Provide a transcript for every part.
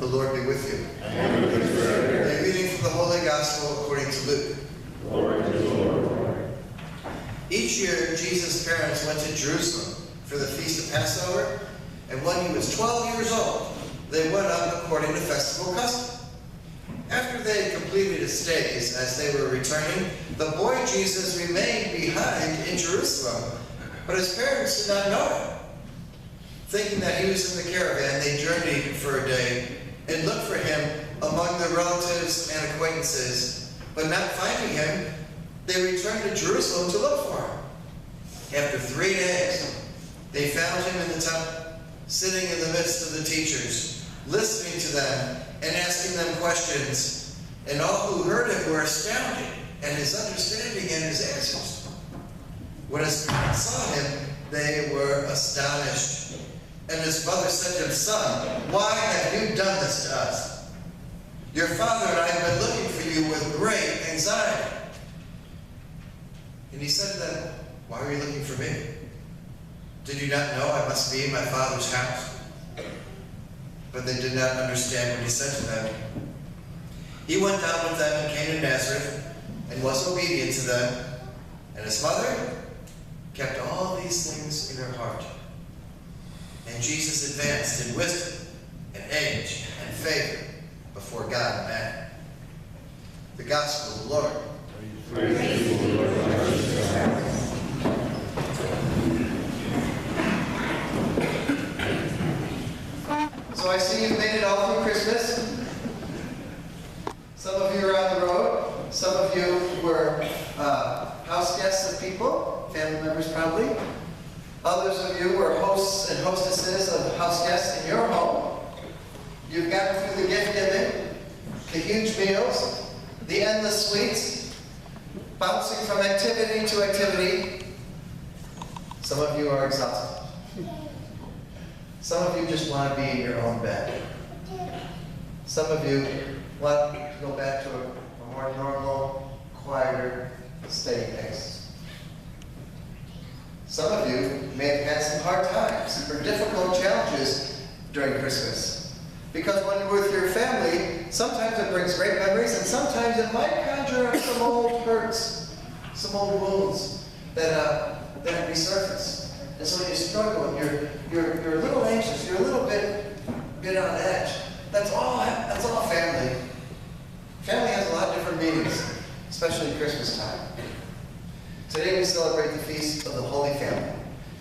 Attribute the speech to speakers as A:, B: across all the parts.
A: The Lord be with you.
B: And with your spirit.
A: A reading from the Holy Gospel according to Luke.
B: Glory to the Lord.
A: Each year, Jesus' parents went to Jerusalem for the feast of Passover, and when he was 12 years old, they went up according to festival custom. After they had completed his stays, as they were returning, the boy Jesus remained behind in Jerusalem, but his parents did not know him. Thinking that he was in the caravan, they journeyed for a day and looked for him among their relatives and acquaintances, but not finding him, they returned to Jerusalem to look for him. After 3 days, they found him in the temple, sitting in the midst of the teachers, listening to them and asking them questions. And all who heard him were astounded at his understanding and his answers. When his parents saw him, they were astonished. And his mother said to him, "Son, why have you done this to us? Your father and I have been looking for you with great anxiety." And he said to them, "Why are you looking for me? Did you not know I must be in my Father's house?" But they did not understand what he said to them. He went down with them and came to Nazareth and was obedient to them. And his mother kept all these things in her heart. And Jesus advanced in wisdom and age and favor before God and man. The Gospel of the Lord.
B: Praise to the Lord.
A: So I see you've made it all through Christmas. Some of you are on the road. Some of you were house guests of people, family members probably. Others of you were hosts and hostesses of house guests in your home. You've gotten through the gift giving, the huge meals, the endless sweets, bouncing from activity to activity. Some of you are exhausted. Some of you just want to be in your own bed. Some of you want to go back to a more normal, quieter, steady pace. Some of you may have had some hard times or difficult challenges during Christmas. Because when you're with your family, sometimes it brings great memories, and sometimes it might conjure up some old hurts, some old wounds that resurface. And so you struggle, and you're a little anxious, you're a little bit on edge. That's all family. Family has a lot of different meanings, especially at Christmas time. Today we celebrate the feast of the Holy Family,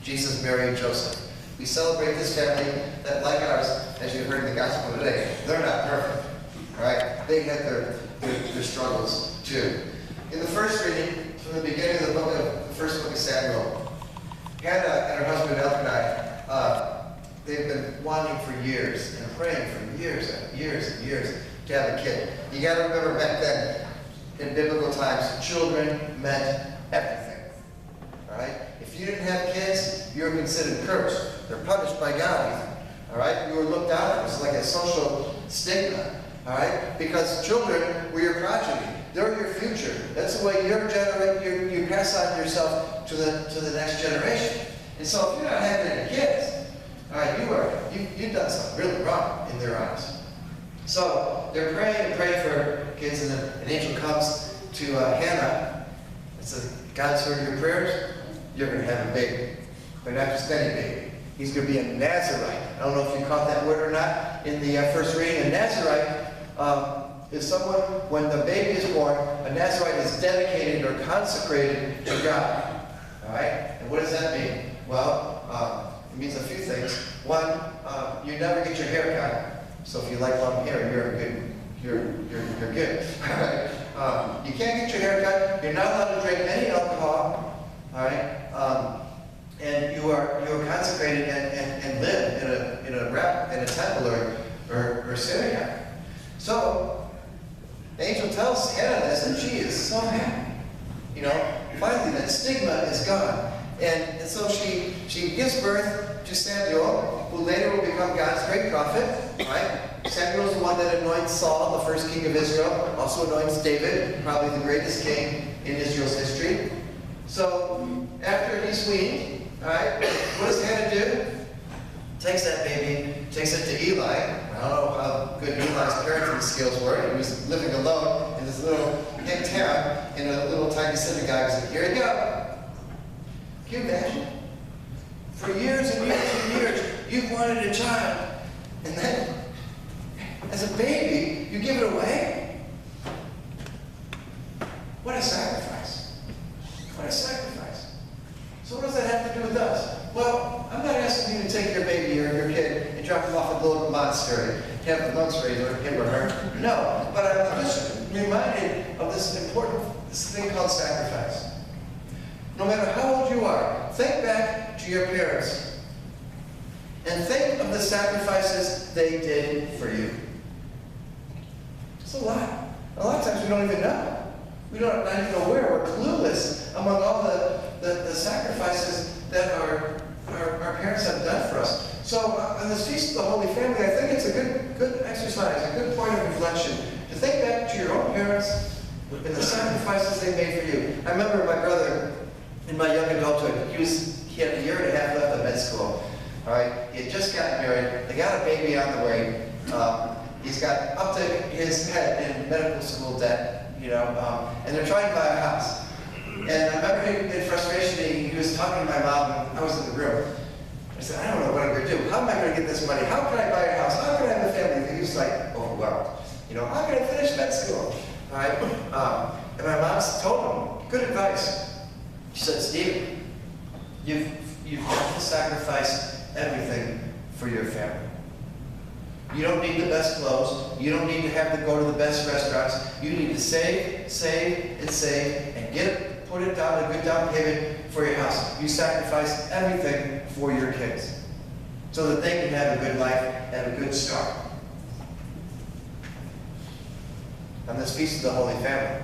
A: Jesus, Mary, and Joseph. We celebrate this family that, like ours, as you heard in the gospel today, they're not perfect. All right? They had their struggles too. In the first reading, from the beginning of the first book of Samuel, Hannah and her husband Elkanah, they've been wanting for years and praying for years and years and years to have a kid. You got to remember back then, in biblical times, children meant everything. All right? If you didn't have kids, you were considered cursed. They're punished by God even. All right? You were looked down on. It was like a social stigma. All right? Because children were your progeny. They're your future. That's the way you pass on yourself to the next generation. And so if you're not having any kids, all right, you've done something really wrong in their eyes. So they're praying and praying for kids, and an angel comes to Hannah and says, "God's heard your prayers. You're going to have a baby, but not just any baby. He's going to be a Nazarite." I don't know if you caught that word or not in the first reading. A Nazarite is someone, when the baby is born, a Nazarite is dedicated or consecrated to God. All right? And what does that mean? Well, it means a few things. One, you never get your hair cut. So if you like long hair, you're good. All right? You can't get your hair cut. You're not allowed to drink any alcohol. All right? And you are consecrated and live in a temple or synagogue. So the angel tells Hannah this, and she is so happy. You know, finally that stigma is gone. And so she gives birth to Samuel, who later will become God's great prophet. Right? Samuel is the one that anoints Saul, the first king of Israel, also anoints David, probably the greatest king in Israel's history. So after he's weaned, all right, what does Hannah do? Takes that baby, takes it to Eli. I don't know good utilized parenting skills were. He was living alone in this little hick town in a little tiny synagogue. He said, here you go. Can you imagine? For years and years and years, you've wanted a child. And then, as a baby, you give it away? What a sacrifice. What a sacrifice. So what does that have to do with us? Well, I'm not asking you to take your baby or your kid and drop him off at the local monastery, have the monks raise him or her. No, but I'm just reminded of this thing called sacrifice. No matter how old you are, think back to your parents and think of the sacrifices they did for you. It's a lot. A lot of times we don't even know. We don't even aware. We're clueless among all the sacrifices that our parents have done for us. So on this Feast of the Holy Family, I think it's a good exercise, a good point of reflection to think back to your own parents and the sacrifices they made for you. I remember my brother in my young adulthood. He had a year and a half left of med school. All right, he had just gotten married. They got a baby on the way. He's got up to his head in medical school debt, and they're trying to buy a house. And I remember in frustration, he was talking to my mom, and I was in the room. I said, I don't know what I'm going to do. How am I going to get this money? How can I buy a house? How can I have a family? And he was like overwhelmed. How can I finish med school? All right? And my mom told him, good advice. She said, Stephen, you've got to sacrifice everything for your family. You don't need the best clothes. You don't need to go to the best restaurants. You need to save, and save, and put it down, a good down payment for your house. You sacrifice everything for your kids so that they can have a good life and a good start. On this Feast of the Holy Family,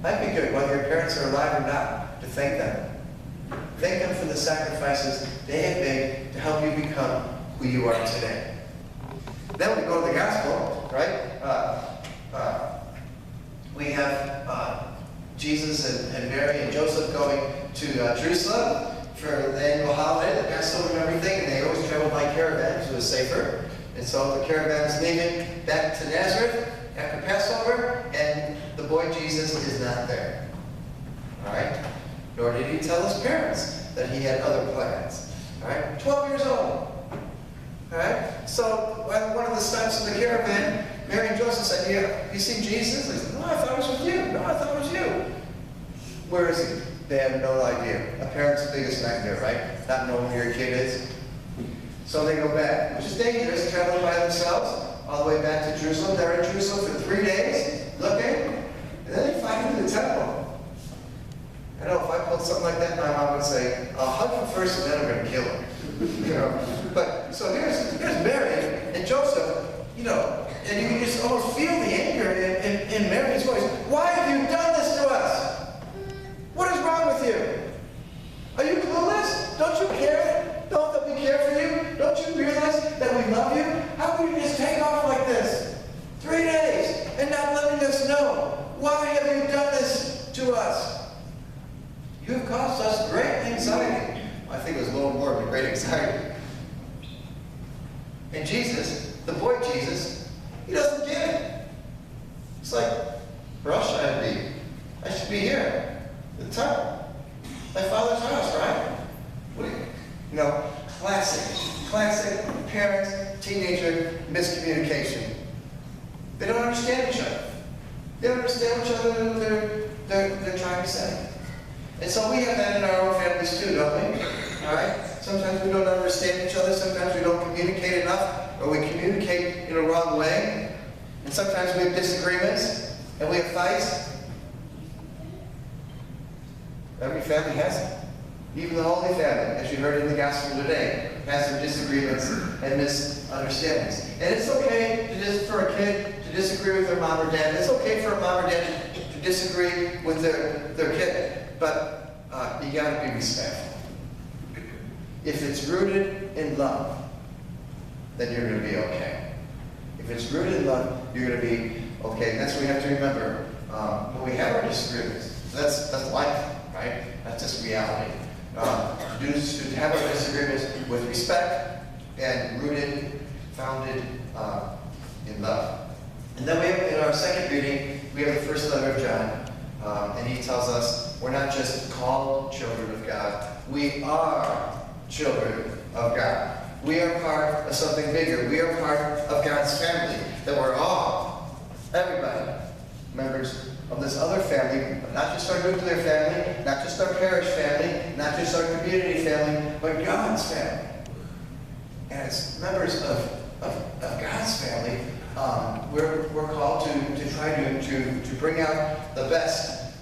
A: might be good, whether your parents are alive or not, to thank them. Thank them for the sacrifices they have made to help you become who you are today. Then we go to the gospel, right? We have Jesus and Mary and Joseph going to Jerusalem for the annual holiday, the Passover and everything, and they always traveled by caravan because it was safer. And so the caravan is leaving back to Nazareth after Passover, and the boy Jesus is not there. All right? Nor did he tell his parents that he had other plans. All right? 12 years old. All right? So at one of the stops in the caravan, Mary and Joseph said, yeah, you seen Jesus? They said, no, I thought it was with you. No, I thought it was you. Where is he? They have no idea. A parent's biggest nightmare, right? Not knowing where your kid is. So they go back, which is dangerous, traveling by themselves all the way back to Jerusalem. They're in Jerusalem for 3 days, looking, and then they find him in the temple. I know if I pulled something like that, my mom would say, I'll hug him first and then I'm going to kill him. But, so here's Mary and Joseph, and you can just almost feel the anger in Mary's voice. Why have you done this to us? What is wrong with you? Are you clueless? Don't you care? Don't that we care for you? Don't you realize that we love you? How can you just take off like this? 3 days and not letting us know. Why have you done this to us? You have caused us great anxiety. I think it was a little more than great anxiety. And Jesus, the boy Jesus, he doesn't get it. It's like, where else should I be? I should be here, the temple, my father's house, right? What do you, classic parents, teenager miscommunication. They don't understand each other. They don't understand what each other they're trying to say. And so we have that in our own families too, don't we? All right? Sometimes we don't understand each other. Sometimes we don't communicate enough, or we communicate in a wrong way. And sometimes we have disagreements, and we have fights. Every family has it. Even the Holy Family, as you heard in the Gospel today, has their disagreements and misunderstandings. And it's okay for a kid to disagree with their mom or dad. It's okay for a mom or dad to disagree with their kid. But you got to be respectful. If it's rooted in love, then you're going to be okay. If it's rooted in love, you're going to be okay. That's what we have to remember. When we have our disagreements, that's life, right? That's just reality. To have our disagreements with respect and rooted, founded in love. love. And then we have, in our second reading, we have the first letter of John, and he tells us we're not just called children of God, we are children of God. We are part of something bigger. We are part of God's family, that we're all, everybody, members of this other family, not just our nuclear family, not just our parish family, not just our community family, but God's family. And as members of God's family, we're called to try to bring out the best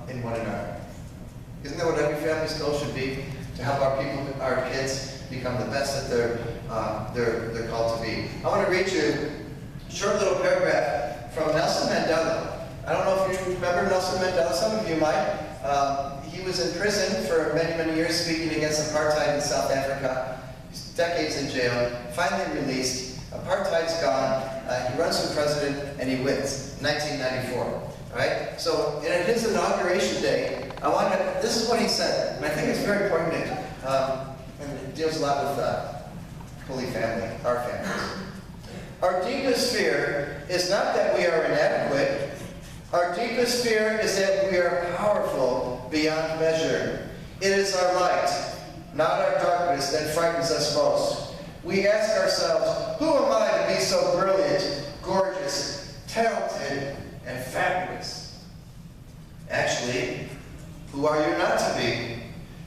A: in one another. Isn't that what every family's goal should be? To help our people, our kids, become the best that they're called to be. I want to read you a short little paragraph from Nelson Mandela. I don't know if you remember Nelson Mandela. Some of you might. He was in prison for many, many years speaking against apartheid in South Africa. He's decades in jail. Finally released. Apartheid's gone. He runs for president and he wins. 1994. Right? So at his inauguration day, this is what he said, and I think it's very poignant, and it deals a lot with Holy Family, our families. Our deepest fear is not that we are inadequate. Our deepest fear is that we are powerful beyond measure. It is our light, not our darkness, that frightens us most. We ask ourselves, who am I to be so brilliant, gorgeous, talented, and fabulous? Actually, who are you not to be?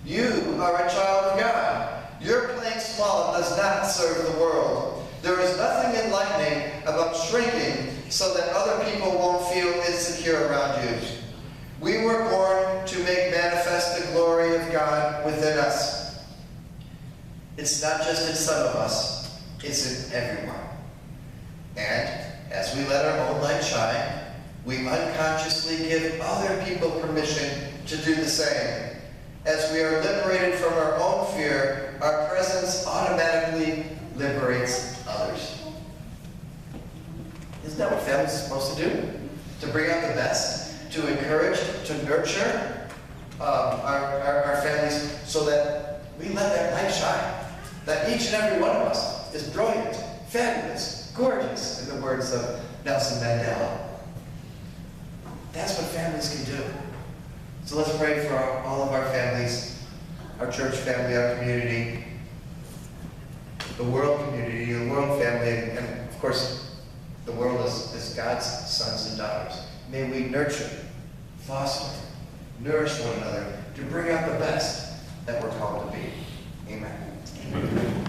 A: You are a child of God. Your playing small does not serve the world. There is nothing enlightening about shrinking so that other people won't feel insecure around you. We were born to make manifest the glory of God within us. It's not just in some of us, it's in everyone. And as we let our own light shine, we unconsciously give other people permission to do the same. As we are liberated from our own fear, our presence automatically liberates others. Isn't that what families are supposed to do? To bring out the best, to encourage, to nurture our families so that we let that light shine. That each and every one of us is brilliant, fabulous, gorgeous, in the words of Nelson Mandela. That's what families can do. So let's pray for all of our families, our church family, our community, the world community, the world family, and of course, the world is God's sons and daughters. May we nurture, foster, nourish one another to bring out the best that we're called to be. Amen.
B: Amen.